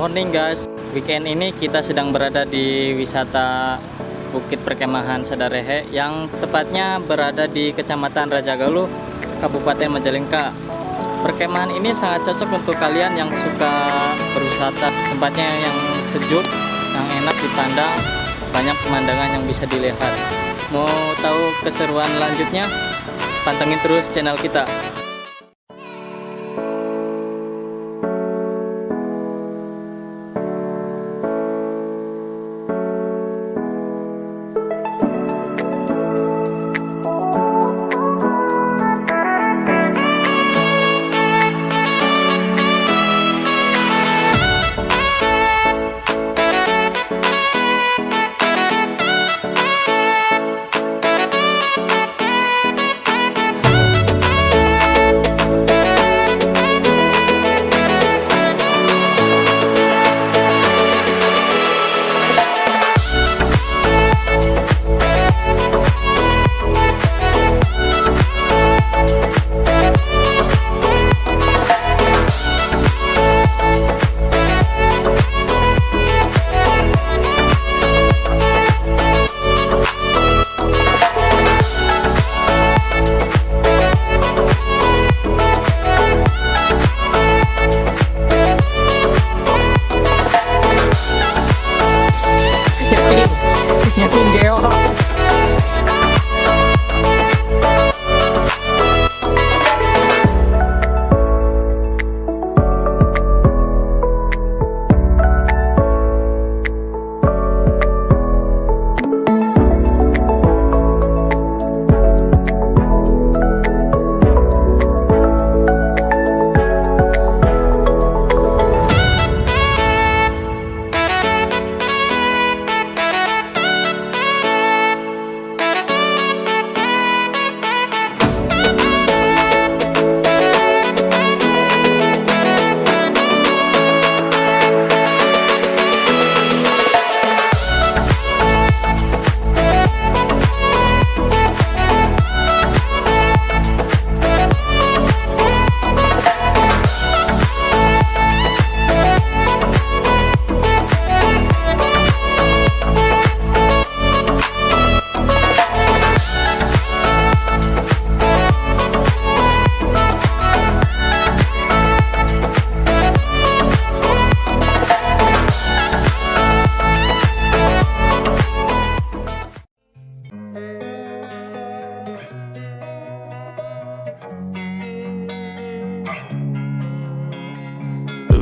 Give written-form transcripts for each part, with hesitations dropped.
morning guys. Weekend ini kita sedang berada di wisata Bukit Perkemahan Sadarehe yang tepatnya berada di Kecamatan Rajagaluh, Kabupaten Majalengka. Perkemahan ini sangat cocok untuk kalian yang suka berwisata. Tempatnya yang sejuk, yang enak dipandang, banyak pemandangan yang bisa dilihat. Mau tahu keseruan lanjutnya? Pantengin terus channel kita.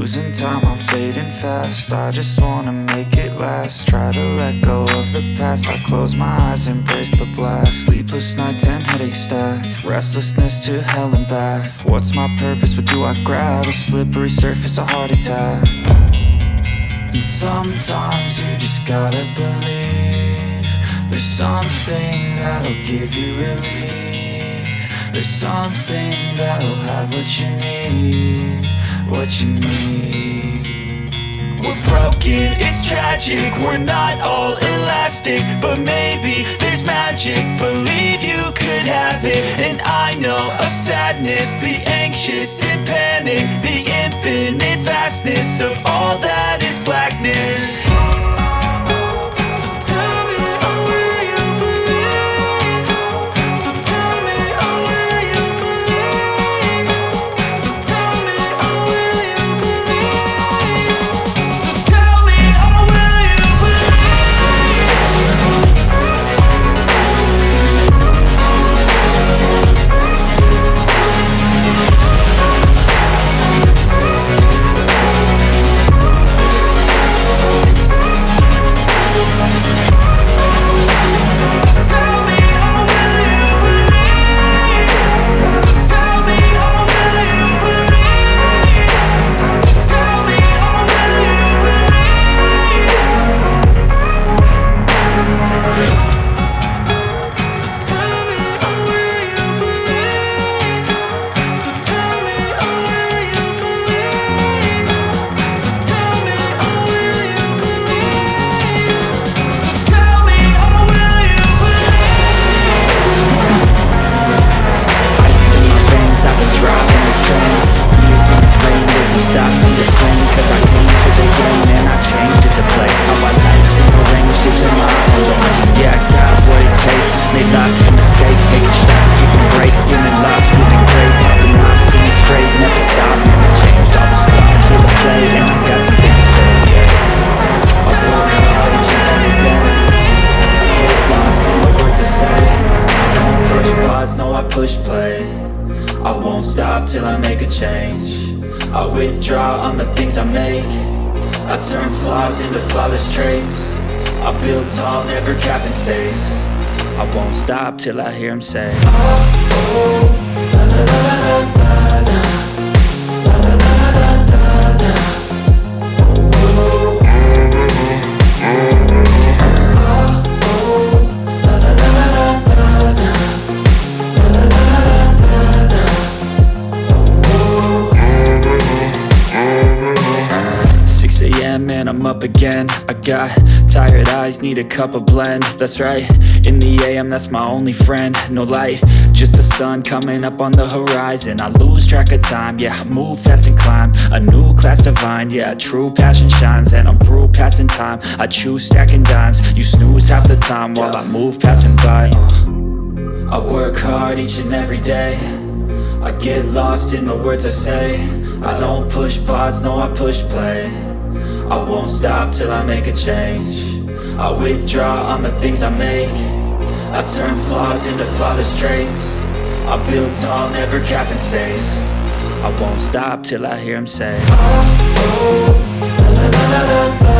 Losing time, I'm fading fast. I just wanna make it last. Try to let go of the past. I close my eyes, embrace the blast. Sleepless nights and headaches stack. Restlessness to hell and back. What's my purpose? What do I grab? A slippery surface, a heart attack. And sometimes you just gotta believe there's something that'll give you relief. There's something that'll have what you need. What you need. We're broken, it's tragic. We're not all elastic, but maybe there's magic. Believe you could have it. And I know of sadness, the anxious and panic, the infinite vastness of all that is blackness. play. I won't stop till I make a change. I withdraw on the things I make. I turn flaws into flawless traits. I build tall, never capped in space. I won't stop till I hear him say, oh, oh, la la la la la la. Man, I'm up again. I got tired eyes, need a cup of blend. That's right, in the AM, that's my only friend. No light, just the sun coming up on the horizon. I lose track of time, yeah, I move fast and climb a new class divine, yeah, true passion shines. And I'm through passing time, I choose stacking dimes. You snooze half the time while I move passing by. I work hard each and every day. I get lost in the words I say. I don't push pause, no, I push play. I won't stop till I make a change. I withdraw on the things I make. I turn flaws into flawless traits. I build tall, never capped in space. I won't stop till I hear him say, oh, oh, la la la la la.